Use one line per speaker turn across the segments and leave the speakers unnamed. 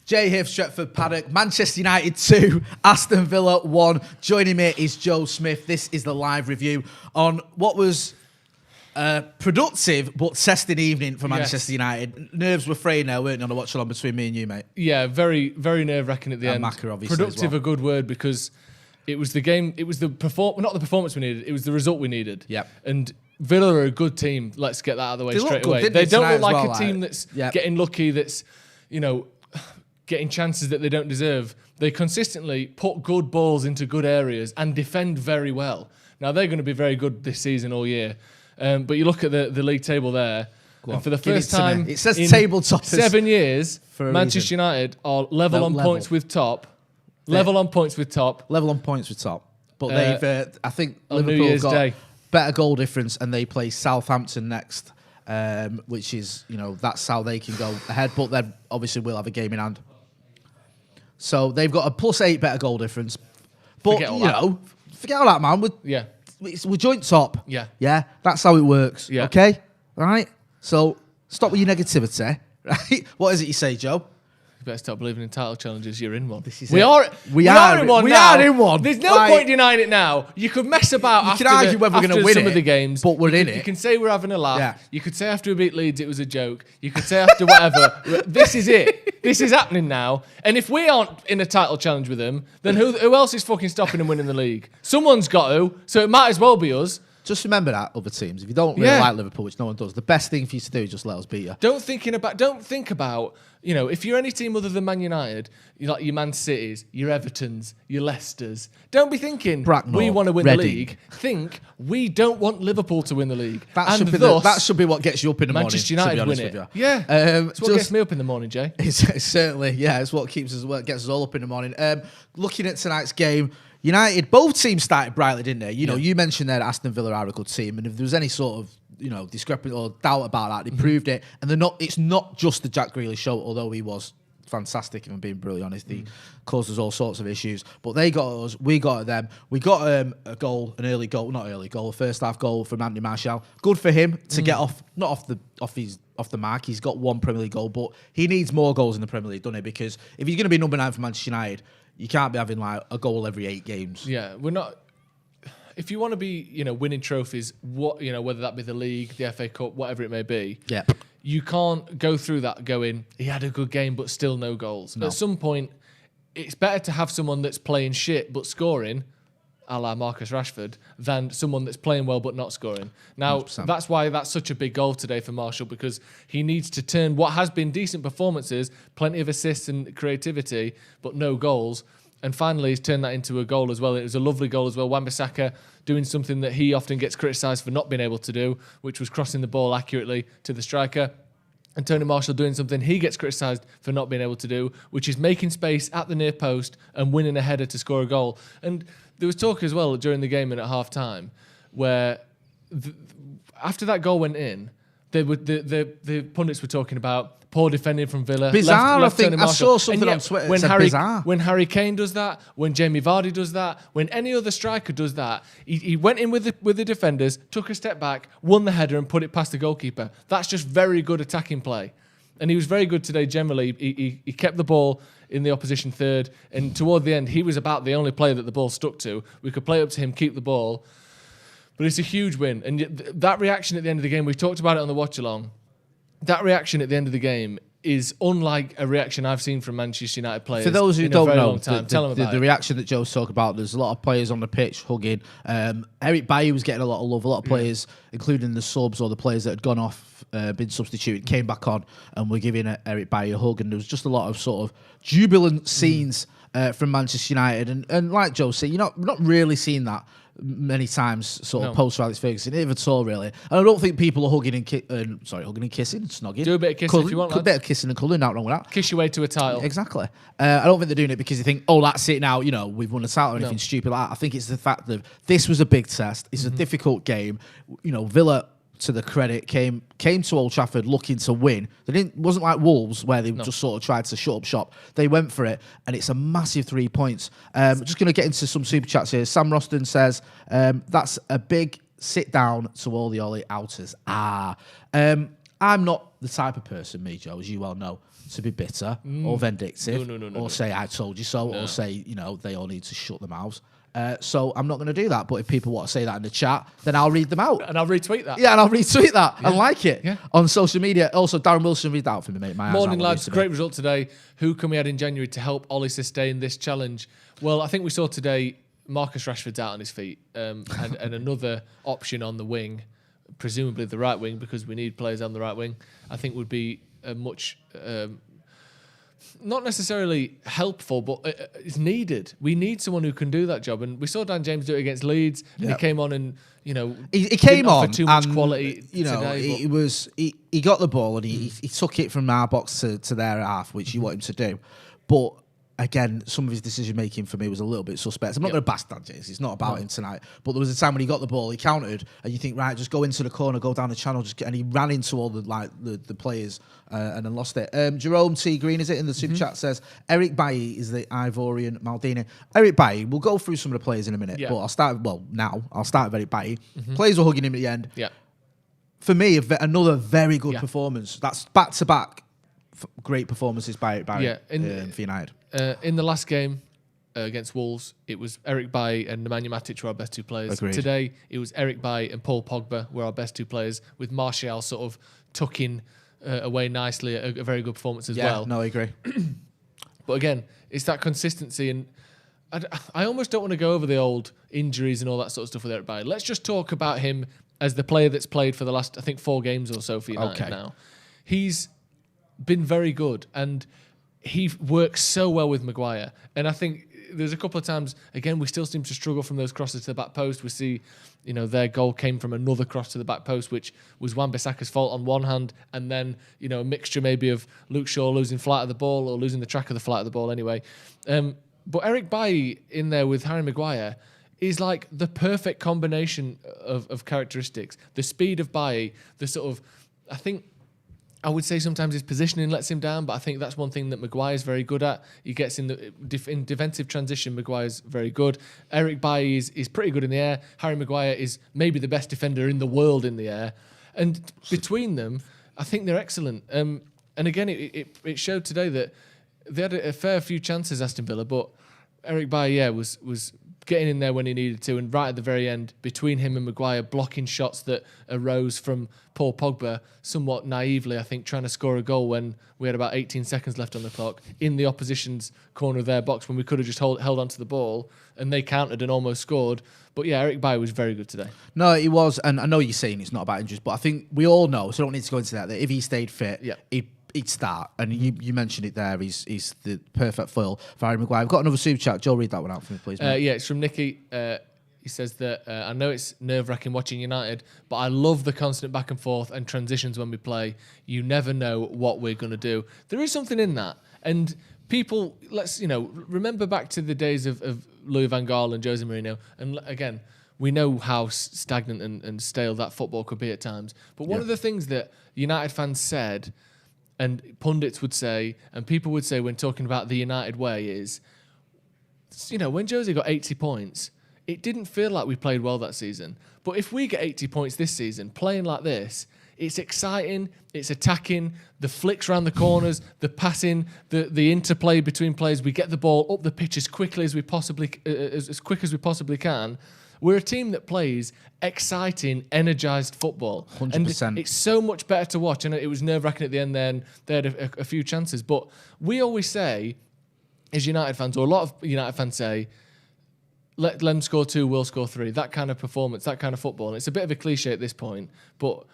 Jay here, Stretford, Paddock. Manchester United 2, Aston Villa 1. Joining me is Joe Smith. This is the live review on what was a productive but testing evening for Manchester United. Nerves were fraying there, weren't they, on the watch along between me and you, mate?
Yeah, very, very nerve-wracking at the end.
Macca, obviously,
productive, a good word, because it was the game, it was the not the performance we needed, it was the result we needed.
Yep.
And Villa are a good team. Let's get that out of the way straight away.
They
don't look like
well,
a team that's getting lucky, that's, you know, getting chances that they don't deserve. They consistently put good balls into good areas and defend very well. Now, they're going to be very good this season all year. But you look at the league table there, and for the first time
it says
in
table toppers
7 years, Manchester United are level on points with top. Level on points with top.
Level on points with top. But they've, I think
Liverpool got
better goal difference, and they play Southampton next, which is, you know, that's how they can go ahead. But then obviously we'll have a game in hand. So they've got a +8 better goal difference. But, forget all that, man. We're joint top.
Yeah.
Yeah, that's how it works.
Yeah.
Okay? All right? So stop with your negativity. Right? What is it you say, Joe?
You better start believing in title challenges. You're in one.
We are in one. We are in one.
There's no point denying it now. You could mess about after
argue whether we're going to win
some of the games,
but we're in it.
You can say we're having a laugh.
Yeah.
You could say after we beat Leeds it was a joke. You could say after whatever. This is it. This is happening now. And if we aren't in a title challenge with them, then who else is fucking stopping them winning the league? Someone's got to. So it might as well be us.
Just remember that, other teams. If you don't really like Liverpool, which no one does, the best thing for you to do is just let us beat you.
Don't think about, you know, if you're any team other than Man United, like your Man Cities, your Evertons, your Leicesters, don't be thinking we want to win the league. Think we don't want Liverpool to win the league.
That should be what gets you up in the morning.
Manchester United win it. Yeah, it's what gets me up in the morning, Jay.
It's certainly, it's what keeps us, what gets us all up in the morning. Looking at tonight's game, United, both teams started brightly, didn't they? You know, you mentioned there that Aston Villa are a good team, and if there was any sort of, you know, discrepancy or doubt about that, they proved it. And they're not. It's not just the Jack Grealish show, although he was fantastic, if I'm being brutally honest. He caused us all sorts of issues, but they got us, we got them. We got a goal, a first half goal from Anthony Martial. Good for him to get off the mark. He's got one Premier League goal, but he needs more goals in the Premier League, doesn't he? Because if he's going to be number 9 for Manchester United, you can't be having like a goal every 8 games.
Yeah, we're not. If you want to be, you know, winning trophies, whether that be the league, the FA Cup, whatever it may be, you can't go through that going, he had a good game but still no goals. No. At some point, it's better to have someone that's playing shit but scoring, a la Marcus Rashford, than someone that's playing well but not scoring. Now, 100%. That's why that's such a big goal today for Martial, because he needs to turn what has been decent performances, plenty of assists and creativity, but no goals. And finally, he's turned that into a goal as well. It was a lovely goal as well. Wan-Bissaka doing something that he often gets criticised for not being able to do, which was crossing the ball accurately to the striker. And Tony Martial doing something he gets criticised for not being able to do, which is making space at the near post and winning a header to score a goal. And there was talk as well during the game and at half-time where after that goal went in, the pundits were talking about poor defending from Villa.
Bizarre, I think. I saw something on Twitter that said bizarre.
When Harry Kane does that, when Jamie Vardy does that, when any other striker does that, he went in with the defenders, took a step back, won the header and put it past the goalkeeper. That's just very good attacking play. And he was very good today generally. He kept the ball in the opposition third, and toward the end, he was about the only player that the ball stuck to. We could play up to him, keep the ball. But it's a huge win. And that reaction at the end of the game, we talked about it on the watch-along, that reaction at the end of the game is unlike a reaction I've seen from Manchester United players.
For those who don't know,
the
reaction that Joe's talking about, there's a lot of players on the pitch hugging. Eric Bailly was getting a lot of love. A lot of players, including the subs or the players that had gone off, been substituted, came back on and were giving Eric Bailly a hug. And there was just a lot of sort of jubilant scenes from Manchester United. And like Joe said, you're not really seeing that many times, sort of post Alex Ferguson, if at all, really. And I don't think people are hugging and kissing and snogging.
Do a bit of kissing if you want.
A bit of kissing and cuddling, not wrong with that.
Kiss your way to a title.
Exactly. I don't think they're doing it because they think, oh, that's it now, you know, we've won a title or anything stupid like that. I think it's the fact that this was a big test. It's a difficult game. You know, Villa, to the credit, came to Old Trafford looking to win. Wasn't like Wolves where they just sort of tried to shut up shop. They went for it, and it's a massive 3 points. Just going to get into some super chats here. Sam Roston says that's a big sit down to all the Ollie outers. I'm not the type of person, me, Joe, as you well know, to be bitter or vindictive or say I told you so or say, they all need to shut their mouths. So I'm not going to do that. But if people want to say that in the chat, then I'll read them out.
And I'll retweet that.
Yeah, and I'll retweet that and like it on social media. Also, Darren Wilson, read that out for me, mate.
Morning, lads. Great result today. Who can we add in January to help Ollie sustain this challenge? Well, I think we saw today Marcus Rashford's out on his feet and another option on the wing, presumably the right wing, because we need players on the right wing, I think would be a much... not necessarily helpful, but it's needed. We need someone who can do that job. And we saw Dan James do it against Leeds, and he came on and,
he came on
too much quality today.
He got the ball and he took it from our box to their half, which you want him to do. But again, some of his decision making for me was a little bit suspect. I'm not going to bash Dan James. It's not about him tonight. But there was a time when he got the ball, he countered, and you think, right, just go into the corner, go down the channel, and he ran into all the players and then lost it. Jerome T. Green, is it, in the super chat says, Eric Bailly is the Ivorian Maldini. Eric Bailly, we'll go through some of the players in a minute, but I'll start with Eric Bailly. Players were hugging him at the end.
Yeah.
For me, another very good performance. That's back-to-back great performances by for United.
In the last game against Wolves, it was Eric Bailly and Nemanja Matic were our best two players.
Agreed.
Today, it was Eric Bailly and Paul Pogba were our best two players, with Martial sort of tucking away nicely, a very good performance as well.
No, I agree.
But again, it's that consistency, and I almost don't want to go over the old injuries and all that sort of stuff with Eric Bailly. Let's just talk about him as the player that's played for the last, I think, 4 games or so for United now. He's been very good, and he works so well with Maguire. And I think there's a couple of times, again, we still seem to struggle from those crosses to the back post. We see, their goal came from another cross to the back post, which was Wan-Bissaka's fault on one hand, and then, a mixture maybe of Luke Shaw losing flight of the ball or losing the track of the flight of the ball anyway. But Eric Bailly in there with Harry Maguire is like the perfect combination of characteristics. The speed of Bailly, the sort of, I would say sometimes his positioning lets him down, but I think that's one thing that Maguire's very good at. He gets in defensive transition, Maguire's very good. Eric Bailly is pretty good in the air. Harry Maguire is maybe the best defender in the world in the air. And between them, I think they're excellent. And again, it showed today that they had a fair few chances, Aston Villa, but Eric Bailly, was getting in there when he needed to, and right at the very end, between him and Maguire, blocking shots that arose from Paul Pogba, somewhat naively, I think, trying to score a goal when we had about 18 seconds left on the clock in the opposition's corner of their box, when we could have just held onto the ball, and they countered and almost scored. But yeah, Eric Bailly was very good today.
No, he was, and I know you're saying it's not about injuries, but I think we all know, so I don't need to go into that if he stayed fit, he'd start. And you mentioned it there. He's the perfect foil for Harry Maguire. I've got another super chat. Joe, read that one out for me, please.
It's from Nicky. He says that I know it's nerve-wracking watching United, but I love the constant back and forth and transitions when we play. You never know what we're going to do. There is something in that. And people, remember back to the days of Louis van Gaal and Jose Mourinho. And again, we know how stagnant and stale that football could be at times. But one of the things that United fans said, and pundits would say, and people would say when talking about the United way is, when Jose got 80 points, it didn't feel like we played well that season. But if we get 80 points this season, playing like this, it's exciting, it's attacking, the flicks around the corners, the passing, the interplay between players. We get the ball up the pitch as quickly as we possibly, as quick as we possibly can. We're a team that plays exciting, energised football.
100%.
And it's so much better to watch. And it was nerve-wracking at the end then. They had a few chances. But we always say, as United fans, or a lot of United fans say, let them score 2, we'll score 3. That kind of performance, that kind of football. And it's a bit of a cliche at this point. But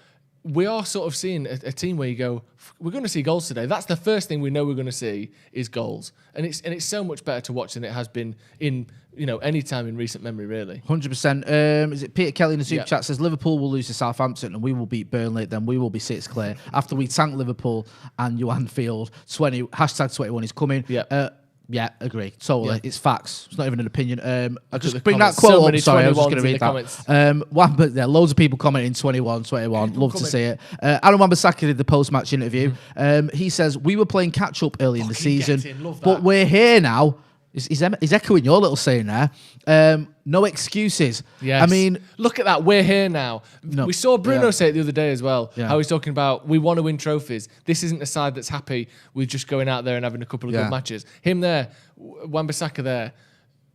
we are sort of seeing a team where you go, we're going to see goals today. That's the first thing we know we're going to see is goals. And it's so much better to watch than it has been in any time in recent memory, really.
100%. Is it Peter Kelly in the super chat says Liverpool will lose to Southampton and we will beat Burnley, then we will be 6 clear after we tank Liverpool and Johan Field. #21 is coming. Yeah, agree. Totally. It's facts. It's not even an opinion. I just bring that quote up. Sorry, I was just going to read that. Loads of people commenting 21. Love to see it. Aaron Wan-Bissaka did the post-match interview. He says, we were playing catch-up early in the season, but we're here now. He's echoing your little saying there. No excuses.
Yes.
I mean,
look at that. We're here now.
No.
We saw Bruno say it the other day as well.
Yeah.
How he's talking about we want to win trophies. This isn't a side that's happy with just going out there and having a couple of good matches. Him there, Wan-Bissaka there.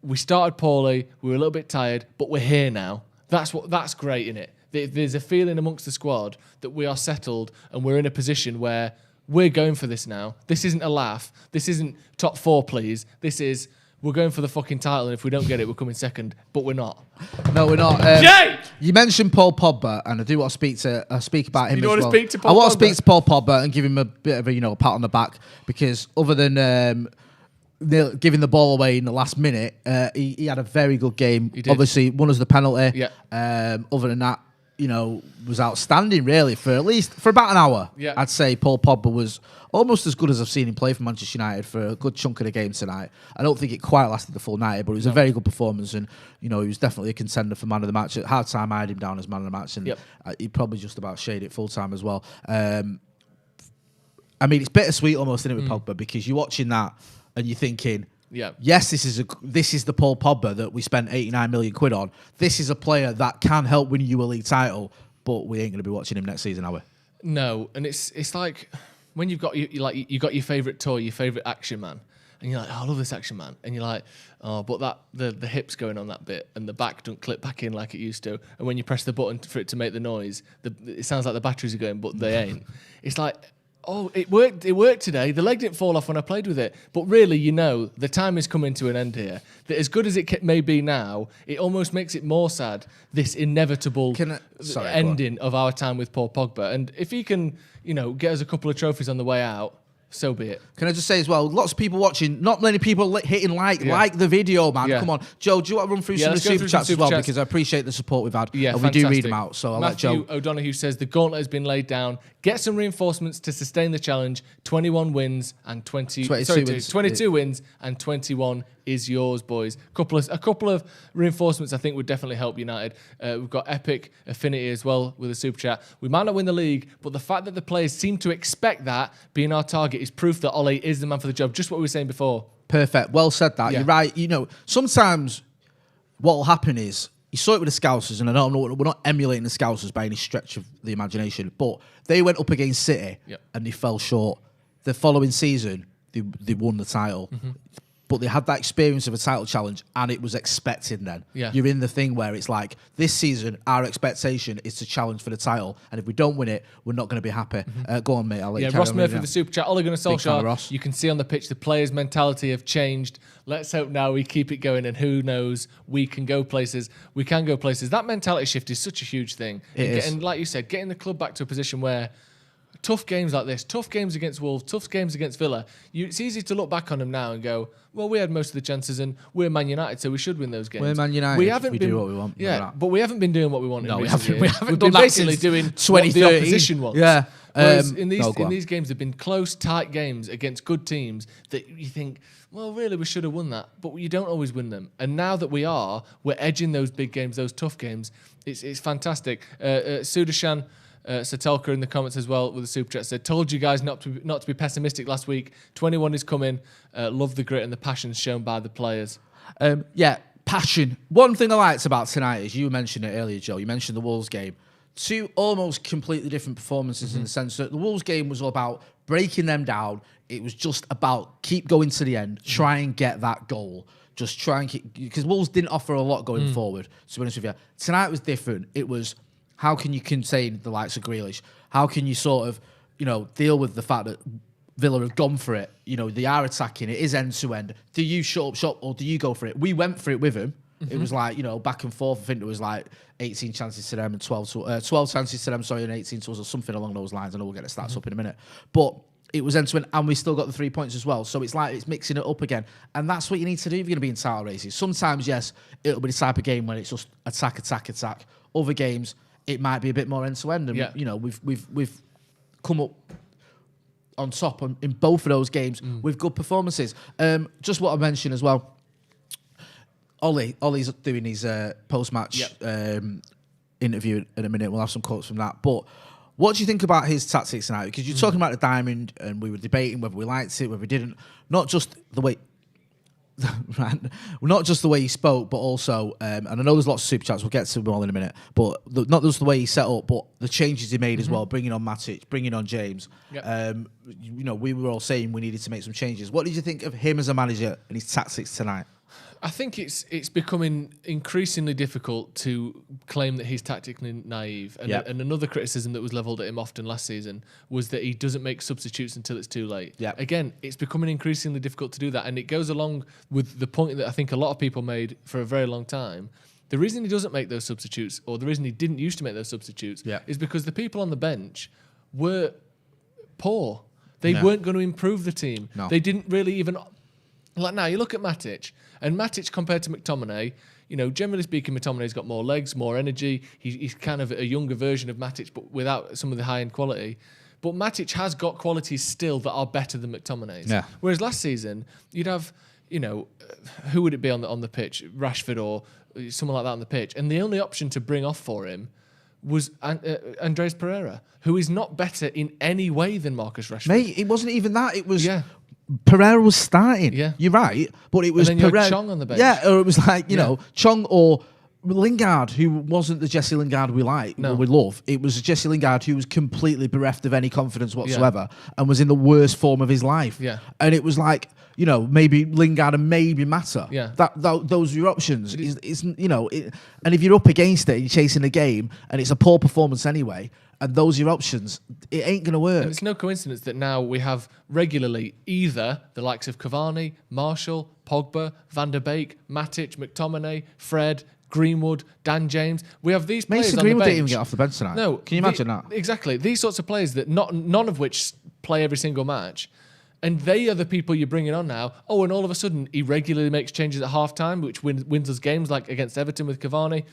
We started poorly. We were a little bit tired, but we're here now. That's great, isn't it? There's a feeling amongst the squad that we are settled and we're in a position where we're going for this now. This isn't a laugh. This isn't top 4, please. This is we're going for the fucking title, and if we don't get it, we're coming second. But we're not.
No, we're not.
Jay!
You mentioned Paul Pogba, and I do want to speak about him.
You want
to
speak to Paul
I want
Pogba?
to speak to Paul Pogba and give him a bit of a pat on the back, because other than giving the ball away in the last minute, he had a very good game.
He did.
Obviously, won us the penalty.
Yeah.
Other than that, was outstanding really for about an hour.
Yeah.
I'd say Paul Pogba was almost as good as I've seen him play for Manchester United for a good chunk of the game tonight. I don't think it quite lasted the full 90, but it was a very good performance, and he was definitely a contender for man of the match. At half time, I had him down as man of the match, and he probably just about shaded it full time as well. I mean, it's bittersweet almost, isn't it, with Pogba, because you're watching that and you're thinking, yes, this is the Paul Pogba that we spent 89 million quid on. This is a player that can help win you a league title, but we ain't going to be watching him next season, are we?
No, and it's like when you've got you got your favourite toy, your favourite action man, and you're like, oh, I love this action man, and you're like, oh, but the hip's going on that bit, and the back don't clip back in like it used to, and when you press the button for it to make the noise, it sounds like the batteries are going, but they ain't. It's like, oh, it worked today. The leg didn't fall off when I played with it. But really, the time is coming to an end here. That as good as it may be now, it almost makes it more sad, this inevitable ending of our time with Paul Pogba. And if he can, get us a couple of trophies on the way out, so be it.
Can I just say as well, lots of people watching, not many people hitting like the video, man.
Yeah.
Come on. Joe, do you want to run through some of the super chats as well? Because I appreciate the support we've had.
Yeah,
and
fantastic.
we do read them out. So I'll let Joe.
Matthew O'Donoghue says the gauntlet has been laid down. Get some reinforcements to sustain the challenge. 21 wins and 22 wins and 21 is yours, boys. A couple of reinforcements I think would definitely help United. We've got Epic Affinity as well with a super chat. We might not win the league, but the fact that the players seem to expect that being our target is proof that Ole is the man for the job. Just what we were saying before.
Perfect. Well said that.
Yeah.
You're right. Sometimes what will happen is, you saw it with the Scousers, and I know we're not emulating the Scousers by any stretch of the imagination, but they went up against City and they fell short. The following season, they won the title. Mm-hmm. But they had that experience of a title challenge, and it was expected then.
Yeah.
You're in the thing where it's like, this season, our expectation is to challenge for the title, and if we don't win it, we're not going to be happy.
Mm-hmm.
Go on, mate. I'll let you carry
Ross
on
Murphy
reading
with the super chat. Ole Gunnar Solskjaer,
Ross.
you can see on the pitch the players' mentality have changed. Let's hope now we keep it going, and who knows, we can go places. We can go places. That mentality shift is such a huge thing. And like you said, getting the club back to a position where tough games like this, tough games against Wolves, tough games against Villa, it's easy to look back on them now and go, well, we had most of the chances and we're Man United, so we should win those games.
We're Man United. We do what we want.
Yeah, but we haven't been doing what we want.
No, we haven't.
We've been basically doing what the opposition wants.
Yeah.
Whereas in these games, they've been close, tight games against good teams that you think, well, really, we should have won that. But you don't always win them. And now that we're edging those big games, those tough games. It's fantastic. Sudashan Satelka in the comments as well with the super chat said, told you guys not to be pessimistic last week. 21 is coming. Love the grit and the passion shown by the players.
Passion. One thing I liked about tonight is, you mentioned it earlier, Joe. You mentioned the Wolves game. Two almost completely different performances in the sense that the Wolves game was all about breaking them down. It was just about keep going to the end, try and get that goal. Just try and keep, because Wolves didn't offer a lot going forward, to be honest with you. Tonight was different. It was, how can you contain the likes of Grealish? How can you sort of, deal with the fact that Villa have gone for it? They are attacking. It is end to end. Do you shut up shop or do you go for it? We went for it with him. Mm-hmm. It was like, back and forth. I think there was like 18 chances to them and 12 chances to them, and 18 to us or something along those lines. I know we'll get the stats up in a minute. But it was end to end, and we still got the 3 points as well. So it's like it's mixing it up again. And that's what you need to do if you're going to be in title races. Sometimes, yes, it'll be the type of game when it's just attack. Other games, it might be a bit more end to end. And we've come up on top in both of those games with good performances. Just what I mentioned as well. Ollie's doing his post-match interview in a minute. We'll have some quotes from that. But what do you think about his tactics tonight? Because you're talking about the diamond, and we were debating whether we liked it, whether we didn't. Not just the way not just the way he spoke, but also, and I know there's lots of super chats. We'll get to them all in a minute. But not just the way he set up, but the changes he made as well. Bringing on Matic, bringing on James.
Yep.
We were all saying we needed to make some changes. What did you think of him as a manager and his tactics tonight?
I think it's becoming increasingly difficult to claim that he's tactically naive. And, and another criticism that was levelled at him often last season was that he doesn't make substitutes until it's too late.
Yep.
Again, it's becoming increasingly difficult to do that. And it goes along with the point that I think a lot of people made for a very long time. The reason he doesn't make those substitutes, or the reason he didn't used to make those substitutes, is because the people on the bench were poor. They weren't going to improve the team.
No.
They didn't really even... Like now, you look at Matic, and Matic compared to McTominay, generally speaking, McTominay's got more legs, more energy. He's kind of a younger version of Matic, but without some of the high-end quality. But Matic has got qualities still that are better than McTominay's. Yeah. Whereas last season, you'd have, who would it be on the pitch? Rashford or someone like that on the pitch. And the only option to bring off for him was Andres Pereira, who is not better in any way than Marcus Rashford.
Mate, it wasn't even that. It was... Pereira was starting. Yeah. You're right. But it was
and then
Pereira.
Chong on the bench.
Yeah, or it was like, Chong or Lingard, who wasn't the Jesse Lingard we we love. It was Jesse Lingard who was completely bereft of any confidence whatsoever and was in the worst form of his life.
Yeah.
And it was like, maybe Lingard and maybe Mata.
Yeah.
Those are your options. And if you're up against it, you're chasing a game, and it's a poor performance anyway, and those are your options, it ain't going to work.
And it's no coincidence that now we have regularly either the likes of Cavani, Marshall, Pogba, Van der Beek, Matic, McTominay, Fred, Greenwood, Dan James. We have these players
Mason
on
Greenwood
the bench.
didn't even get off the bench tonight.
No.
Can you imagine that?
Exactly. These sorts of players that none of which play every single match. And they are the people you're bringing on now. Oh, and all of a sudden, he regularly makes changes at half-time, which wins us games, like against Everton with Cavani.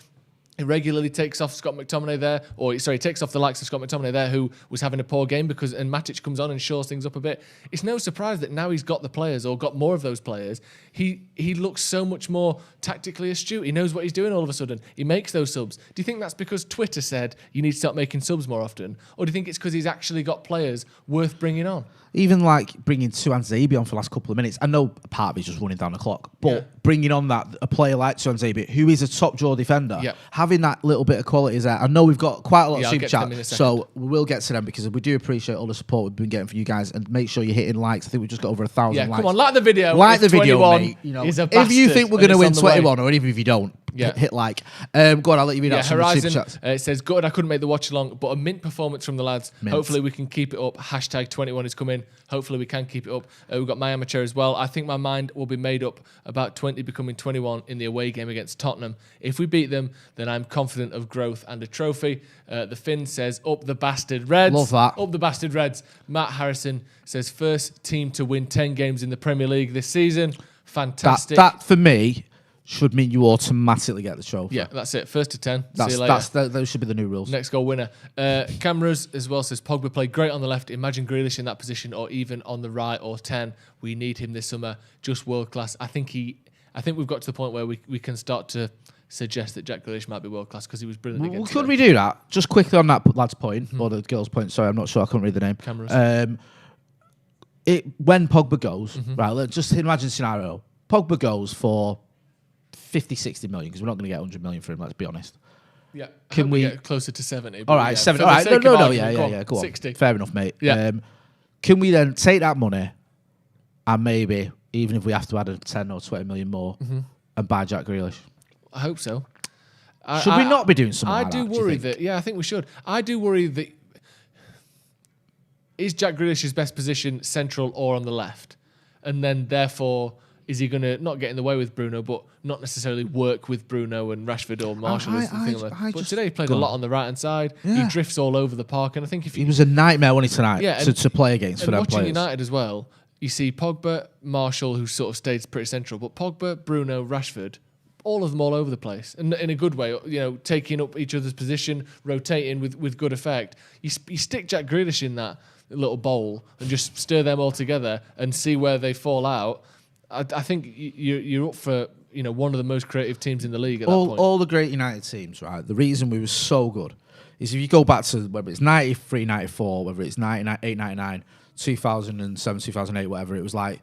He regularly takes off Scott McTominay there, he takes off the likes of Scott McTominay there, who was having a poor game and Matic comes on and shores things up a bit. It's no surprise that now he's got the players, or got more of those players. He looks so much more tactically astute. He knows what he's doing all of a sudden. He makes those subs. Do you think that's because Twitter said you need to start making subs more often? Or do you think it's because he's actually got players worth bringing on?
Even like bringing Tuan Zabi on for the last couple of minutes. I know part of it's just running down the clock, but bringing on a player like Tuan Zabi, who is a top draw defender, having that little bit of quality is there. I know we've got quite a lot of super chat, so we will get to them because we do appreciate all the support we've been getting from you guys, and make sure you're hitting likes. I think we've just got over 1,000 likes.
Come on, like the video.
Like the video, mate.
If
you think we're going to win 21, or even if you don't, hit like. Go on, I'll let you read out some
Horizon,
super chats.
It says, good, I couldn't make the watch along, but a mint performance from the lads.
Mint.
Hopefully we can keep it up. Hashtag 21 is coming. Hopefully we can keep it up. We've got my amateur as well. I think my mind will be made up about 20 becoming 21 in the away game against Tottenham. If we beat them, then I'm confident of growth and a trophy. The Finn says, up the bastard Reds.
Love that.
Up the bastard Reds. Matt Harrison says, first team to win 10 games in the Premier League this season. Fantastic.
That for me should mean you automatically get the trophy.
Yeah, that's it. First to 10. See you later.
Those should be the new rules.
Next goal winner. Cameras as well says Pogba played great on the left. Imagine Grealish in that position, or even on the right or 10. We need him this summer. Just world class. I think we've got to the point where we can start to suggest that Jack Grealish might be world class because he was brilliant against
Could we do that? Just quickly on that lad's point, or the girl's point. Sorry, I'm not sure. I couldn't read the name.
Cameras.
When Pogba goes, right, let's just imagine scenario. Pogba goes for 50, 60 million, because we're not going to get 100 million for him, let's be honest.
Yeah.
Can we
get closer to 70?
All right, 70. All right, no, go on.
60.
Fair enough, mate.
Yeah.
Can we then take that money and maybe, even if we have to add a 10 or 20 million more, and buy Jack Grealish?
I hope so.
Should we not be doing something like that?
I do worry that, I think we should. I do worry that, is Jack Grealish's best position central or on the left? And then, therefore, is he going to not get in the way with Bruno, but not necessarily work with Bruno and Rashford or Marshall? But today he played a lot on the right-hand side. Yeah. He drifts all over the park. And I think he
was a nightmare, wasn't he, tonight, to play against for them players.
Watching United as well, you see Pogba, Marshall, who sort of stayed pretty central, but Pogba, Bruno, Rashford, all of them all over the place, and in a good way, taking up each other's position, rotating with good effect. You stick Jack Grealish in that little bowl and just stir them all together and see where they fall out. I think you're up for one of the most creative teams in the league at that point.
All the great United teams, right? The reason we were so good is if you go back to whether it's 93, 94, whether it's 98, 99, 2007, 2008, whatever, it was like,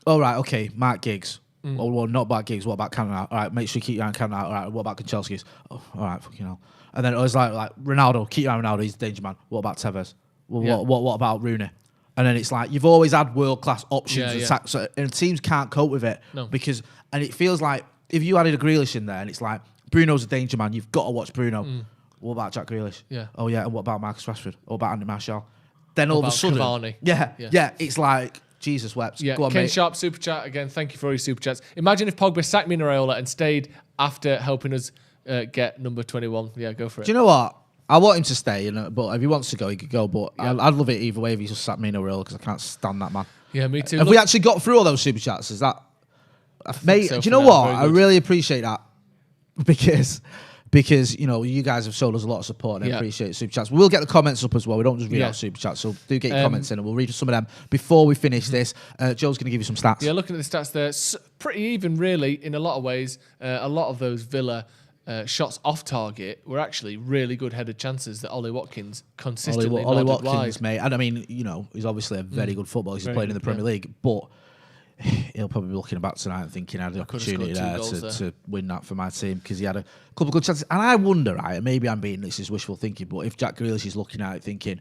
all right, okay, Mark Giggs, Oh, well, not about gigs. What about Cantona? All right, make sure you keep your eye on Cantona. All right, what about Kanchelskis? Oh, all right, fucking hell. And then it was like Ronaldo, keep your eye on Ronaldo. He's a danger man. What about Tevez? Well, what about Rooney? And then it's like you've always had world class options, and teams can't cope with it and it feels like if you added a Grealish in there, and it's like Bruno's a danger man. You've got to watch Bruno. What about Jack Grealish?
Yeah.
Oh yeah, and what about Marcus Rashford? What about Andy Martial? Then all of a sudden,
Cavani?
Yeah, it's like. Jesus wept.
Yeah,
go on,
Ken
mate.
Sharp super chat again. Thank you for all your super chats. Imagine if Pogba sacked Mino Raiola and stayed after helping us get number 21. Yeah, go for it.
Do you know what? I want him to stay, but if he wants to go, he could go. But I'd love it either way if he just sacked Mino Raiola because I can't stand that man.
Yeah, me too.
Have we actually got through all those super chats? Is that, mate?
So
do you know what? I really appreciate that because you guys have showed us a lot of support and I appreciate super chats. We'll get the comments up as well. We don't just read out super chats, so do get your comments in and we'll read some of them before we finish this. Joe's going to give you some stats.
Yeah, looking at the stats there, pretty even really in a lot of ways. A lot of those Villa shots off target were actually really good headed chances that Ollie Watkins consistently
Ollie
nodded
Watkins,
wide.
mate. And I mean, he's obviously a very good footballer. He's playing in the Premier League, but he'll probably be looking back tonight and thinking I had the opportunity there to win that for my team because he had a couple of good chances. And I wonder, right, maybe this is wishful thinking, but if Jack Grealish is looking at it thinking,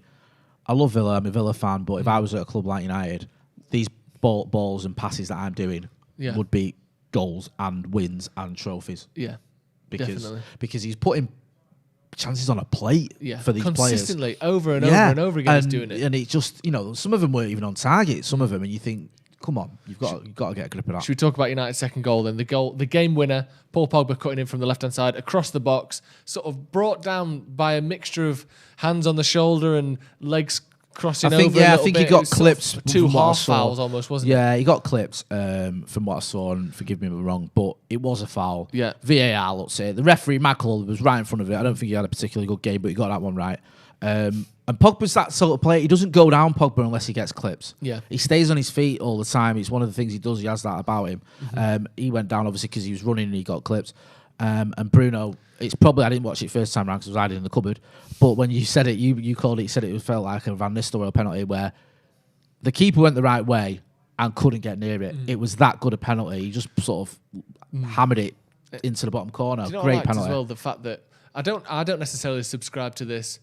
I love Villa, I'm a Villa fan, but if I was at a club like United, these balls and passes that I'm doing would be goals and wins and trophies.
Yeah,
because he's putting chances on a plate for these
consistently
players.
over and over and over again. He's doing it,
and it just some of them weren't even on target. Some of them, and you think, come on, you've got to get a grip of that.
Should we talk about United's second goal then? The game winner, Paul Pogba cutting in from the left-hand side across the box, sort of brought down by a mixture of hands on the shoulder and legs crossing over.
I think he got clipped.
Two half fouls almost, wasn't it?
Yeah, he got clipped from what I saw, and forgive me if I'm wrong, but it was a foul.
Yeah.
VAR, let's say. The referee, Michael, was right in front of it. I don't think he had a particularly good game, but he got that one right. And Pogba's that sort of player. He doesn't go down, Pogba, unless he gets clips.
Yeah.
He stays on his feet all the time. It's one of the things he does. He has that about him. He went down, obviously, because he was running and he got clips. And Bruno, it's probably, I didn't watch it first time round because I was hiding in the cupboard. But when you said it, you called it, you said it felt like a Van Nistelrooy penalty where the keeper went the right way and couldn't get near it. It was that good a penalty. He just sort of hammered it into the bottom corner.
Do you know
Great
what I liked
penalty.
as well, the fact that I don't necessarily subscribe to this.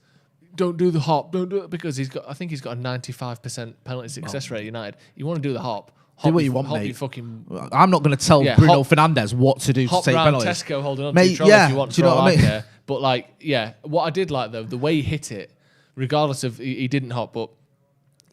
Don't do the hop. Don't do it because I think he's got a 95% penalty success rate at United. You want to do the hop.
Do what you want, mate.
Fucking,
I'm not going to tell Bruno Fernandes what to do to take penalties.
Tesco holding on
mate,
to your trolley if you want.
Do you know what I mean?
But what I did like though, the way he hit it, regardless of he didn't hop, but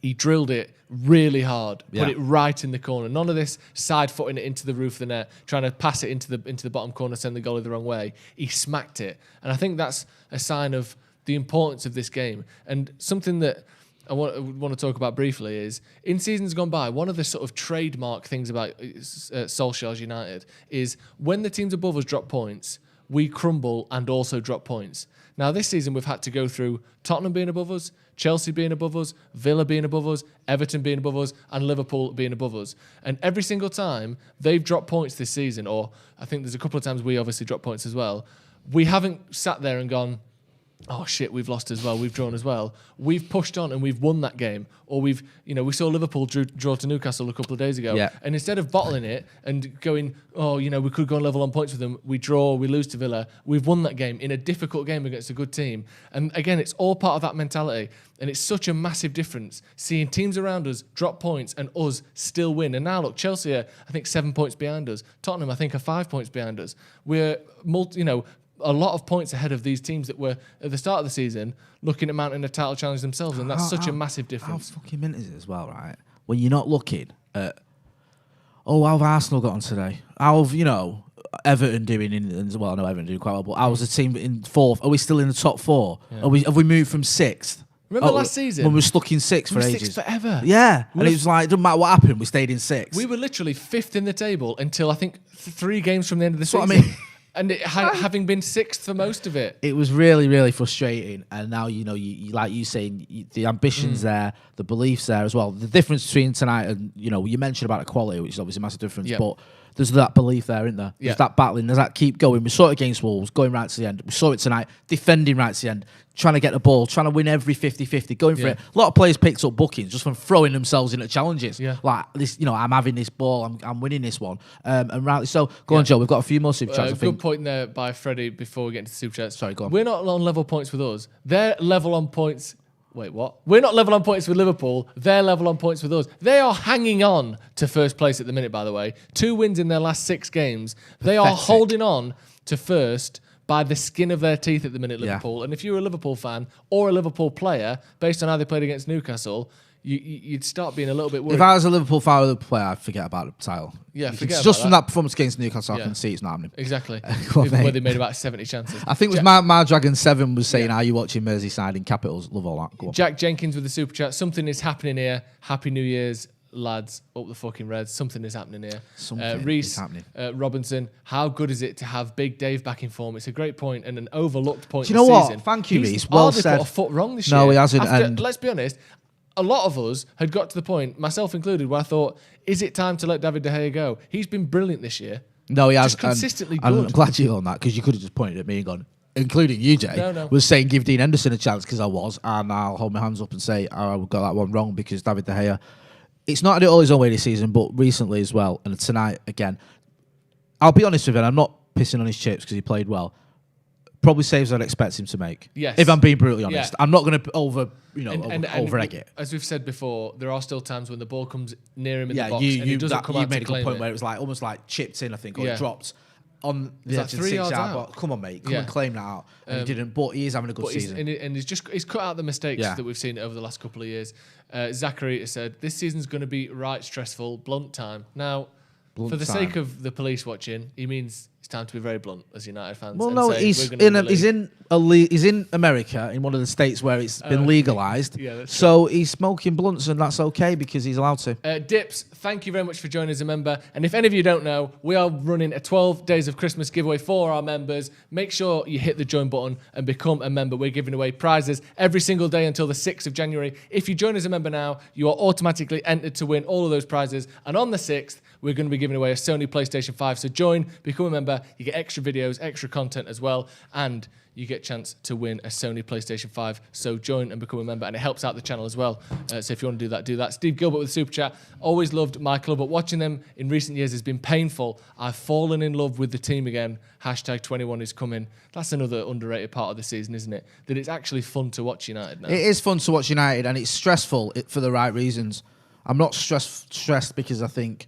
he drilled it really hard, put it right in the corner. None of this side footing it into the roof of the net, trying to pass it into the bottom corner, send the goalie the wrong way. He smacked it, and I think that's a sign of the importance of this game. And something that I want to talk about briefly is, in seasons gone by, one of the sort of trademark things about Solskjaer's United is when the teams above us drop points, we crumble and also drop points. Now, this season, we've had to go through Tottenham being above us, Chelsea being above us, Villa being above us, Everton being above us, and Liverpool being above us. And every single time they've dropped points this season, or I think there's a couple of times we obviously dropped points as well, we haven't sat there and gone, oh shit, we've lost as well, we've drawn as well. We've pushed on and we've won that game. Or we saw Liverpool draw to Newcastle a couple of days ago. Yeah. And instead of bottling it and going, we could go and level on points with them, we draw, we lose to Villa, we've won that game in a difficult game against a good team. And again, it's all part of that mentality. And it's such a massive difference seeing teams around us drop points and us still win. And now look, Chelsea are, I think, 7 points behind us. Tottenham, I think, are 5 points behind us. We're a lot of points ahead of these teams that were at the start of the season looking at mounting a title challenge themselves, and that's such a massive difference.
How fucking mint is it as well, right? When you're not looking at, how have Arsenal got on today? How have, Everton doing well, I know Everton doing quite well, but how was the team in fourth? Are we still in the top four? Yeah. Have we moved from sixth?
Remember last season?
When we were stuck in sixth for ages.
Sixth forever.
Yeah. And it was like, it doesn't matter what happened, we stayed in sixth.
We were literally fifth in the table until I think 3 games from the end of the season.
What I mean.
And having been sixth for most of it.
It was really, really frustrating. And now, you like you saying, the ambition's there, the belief's there as well. The difference between tonight and, you mentioned about equality, which is obviously a massive difference, but there's that belief there, isn't there?
Yeah.
There's that battling, there's that keep going. We saw it against Wolves, going right to the end. We saw it tonight, defending right to the end, trying to get the ball, trying to win every 50-50, going for it. A lot of players picked up bookings just from throwing themselves into challenges.
Yeah.
Like this, I'm having this ball, I'm winning this one. And rightly so. Go on, Joe, we've got a few more super chats, I think.
Good point there by Freddie before we get into super chats.
Sorry, go on.
We're not on level points with us. They're level on points. Wait, what? We're not level on points with Liverpool. They're level on points with us. They are hanging on to first place at the minute, by the way. 2 wins in their last 6 games. They are holding on to first by the skin of their teeth at the minute, Liverpool. And if you're a Liverpool fan or a Liverpool player, based on how they played against Newcastle, you'd start being a little bit worried.
If I was a Liverpool fan or a Liverpool player, I'd forget about the title.
Yeah, forget
just
about
from that performance against Newcastle, I can see it's not happening.
Exactly.
On,
where they made about 70 chances.
I think it was my Dragon 7 was saying, are you watching Merseyside in Capitals? Love all that. Go on.
Jack Jenkins with the super chat. Something is happening here. Happy New Year's, lads. Up the fucking Reds. Something is happening here. Reece Robinson. How good is it to have Big Dave back in form? It's a great point and an overlooked point.
Do you know what?
Season.
Thank you, Reece.
Well
said.
Put a foot wrong this year.
No, he hasn't.
And let's be honest. A lot of us had got to the point, myself included, where I thought, is it time to let David De Gea go? He's been brilliant this year.
No, he has.
Just consistently
and
good.
I'm glad you're on that because you could have just pointed at me and gone, including you, Jay, was saying give Dean Henderson a chance because I was, and I'll hold my hands up and say I got that one wrong because David De Gea, it's not had it all his own way this season, but recently as well, and tonight again, I'll be honest with you, I'm not pissing on his chips because he played well. Probably saves I'd expect him to make.
Yes.
If I'm being brutally honest.
Yeah.
I'm not going to over egg it.
As we've said before, there are still times when the ball comes near him in the box and he doesn't come out to claim it.
You made a good point where it was like almost like chipped in, I think, or it dropped on the edge of the 6 yard box. Come on, mate. Come and claim that out. And he didn't, but he is having a good season.
He's cut out the mistakes that we've seen over the last couple of years. Zachary has said, this season's going to be right stressful, blunt time. Now, for the sake of the police watching, he means it's time to be very blunt as United fans.
Well, no, he's in America, in one of the states where it's been legalised. So he's smoking blunts, and that's okay because he's allowed to.
Dips, thank you very much for joining as a member. And if any of you don't know, we are running a 12 Days of Christmas giveaway for our members. Make sure you hit the join button and become a member. We're giving away prizes every single day until the 6th of January. If you join as a member now, you are automatically entered to win all of those prizes. And on the 6th, we're going to be giving away a Sony PlayStation 5. So join, become a member. You get extra videos, extra content as well, and you get a chance to win a Sony PlayStation 5. So join and become a member, and it helps out the channel as well. So if you want to do that. Steve Gilbert with the Super Chat. Always loved my club, but watching them in recent years has been painful. I've fallen in love with the team again. Hashtag 21 is coming. That's another underrated part of the season, isn't it? That it's actually fun to watch United now.
It is fun to watch United, and it's stressful for the right reasons. I'm not stressed because I think,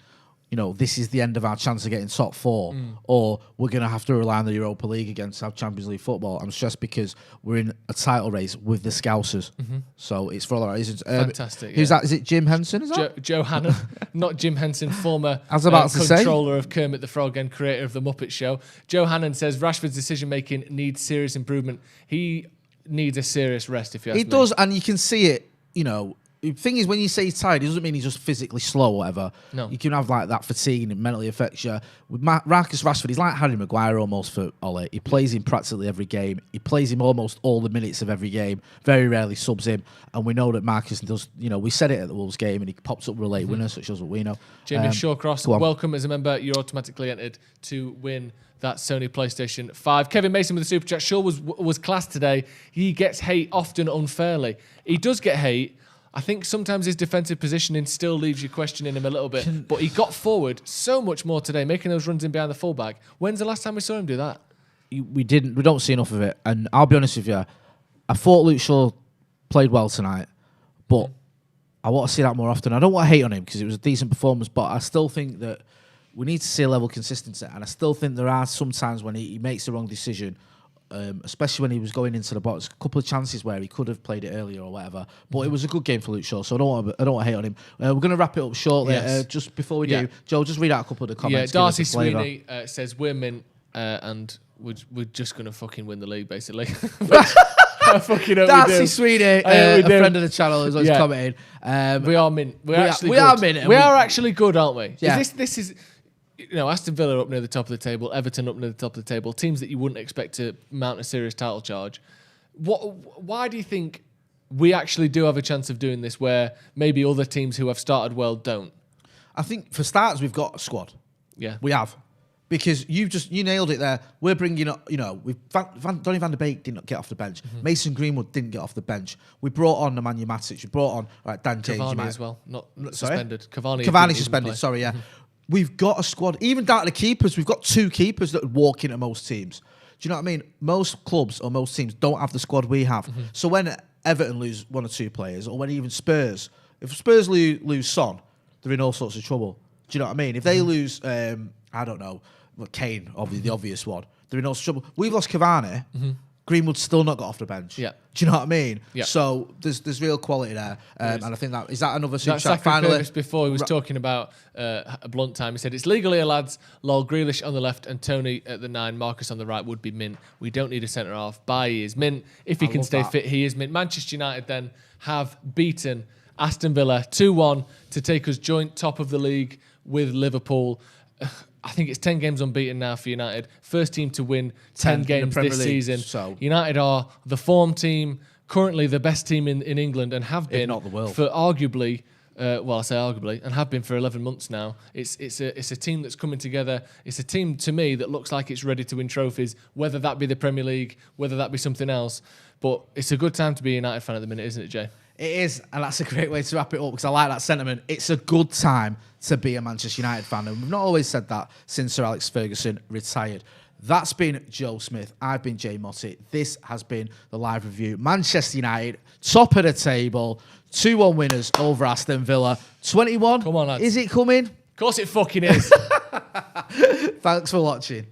this is the end of our chance of getting top 4, or we're going to have to rely on the Europa League again to have Champions League football. I'm stressed because we're in a title race with the Scousers. So it's for all the right reasons.
Fantastic.
Who's that? Is it Jim Henson? Is that?
Joe Hannon, not Jim Henson, former controller of Kermit the Frog and creator of The Muppet Show. Joe Hannon says Rashford's decision-making needs serious improvement. He needs a serious rest, if you ask me.
He does, and you can see it, The thing is, when you say he's tired, it doesn't mean he's just physically slow or whatever.
No.
You can have like that fatigue and it mentally affects you. With Marcus Rashford, he's like Harry Maguire almost for Ole. He plays him practically every game. He plays him almost all the minutes of every game. Very rarely subs him. And we know that Marcus does, we said it at the Wolves game and he pops up with a late winner, so it shows what we know.
Jamie Shawcross, welcome as a member. You're automatically entered to win that Sony PlayStation 5. Kevin Mason with the Super Chat. Shaw was class today. He gets hate often unfairly. He does get hate. I think sometimes his defensive positioning still leaves you questioning him a little bit. But he got forward so much more today, making those runs in behind the fullback. When's the last time we saw him do that?
We don't see enough of it. And I'll be honest with you, I thought Luke Shaw played well tonight, but I want to see that more often. I don't want to hate on him because it was a decent performance, but I still think that we need to see a level of consistency. And I still think there are some times when he makes the wrong decision. Especially when he was going into the box, a couple of chances where he could have played it earlier or whatever. But it was a good game for Luke Shaw, so I don't want to hate on him. We're going to wrap it up shortly.
Yes.
Just before we do, Joe, just read out a couple of the comments.
Yeah, Darcy Sweeney says we're mint, and we're just going to fucking win the league, basically. I fucking hope
Darcy
we do.
Sweeney, a friend of the channel, is always commenting.
We are mint. We are actually good, aren't we?
Yeah.
This is. Aston Villa up near the top of the table, Everton up near the top of the table, teams that you wouldn't expect to mount a serious title charge. Why do you think we actually do have a chance of doing this where maybe other teams who have started well don't?
I think for starters, we've got a squad.
Yeah.
We have. Because you nailed it there. We're bringing up, Donny van de Beek didn't get off the bench. Mason Greenwood didn't get off the bench. We brought on Nemanja Matic. We brought on Dan James.
Cavani as well, not suspended.
Cavani suspended. Sorry, yeah. We've got a squad. Even down to the keepers, we've got 2 keepers that walk into most teams. Do you know what I mean? Most clubs or most teams don't have the squad we have. So when Everton lose 1 or 2 players, or when even Spurs, if Spurs lose Son, they're in all sorts of trouble. Do you know what I mean? If they lose, I don't know. Well, Kane, obviously the obvious one. They're in all trouble. We've lost Cavani. Greenwood's still not got off the bench.
Yeah.
Do you know what I mean?
Yeah.
So there's real quality there. And I think is that another super chat finally?
Before he was talking about a blunt time, he said, it's legal here, lads. Lol, Grealish on the left and Tony at the 9, Marcus on the right would be mint. We don't need a centre-half. He is mint. If he can stay fit, he is mint. Manchester United then have beaten Aston Villa 2-1 to take us joint top of the league with Liverpool. I think it's 10 games unbeaten now for United. First team to win 10 games this season.
So.
United are the form team, currently the best team in England, and have been
not the world.
For arguably, I say arguably, and have been for 11 months now. It's a team that's coming together. It's a team, to me, that looks like it's ready to win trophies, whether that be the Premier League, whether that be something else. But it's a good time to be a United fan at the minute, isn't it, Jay?
It is, and that's a great way to wrap it up because I like that sentiment. It's a good time to be a Manchester United fan, and we've not always said that since Sir Alex Ferguson retired. That's been Joe Smith. I've been Jay Motti. This has been the live review. Manchester United, top of the table, 2-1 winners over Aston Villa. 21.
Come on, lads.
Is it coming?
Of course it fucking is.
Thanks for watching.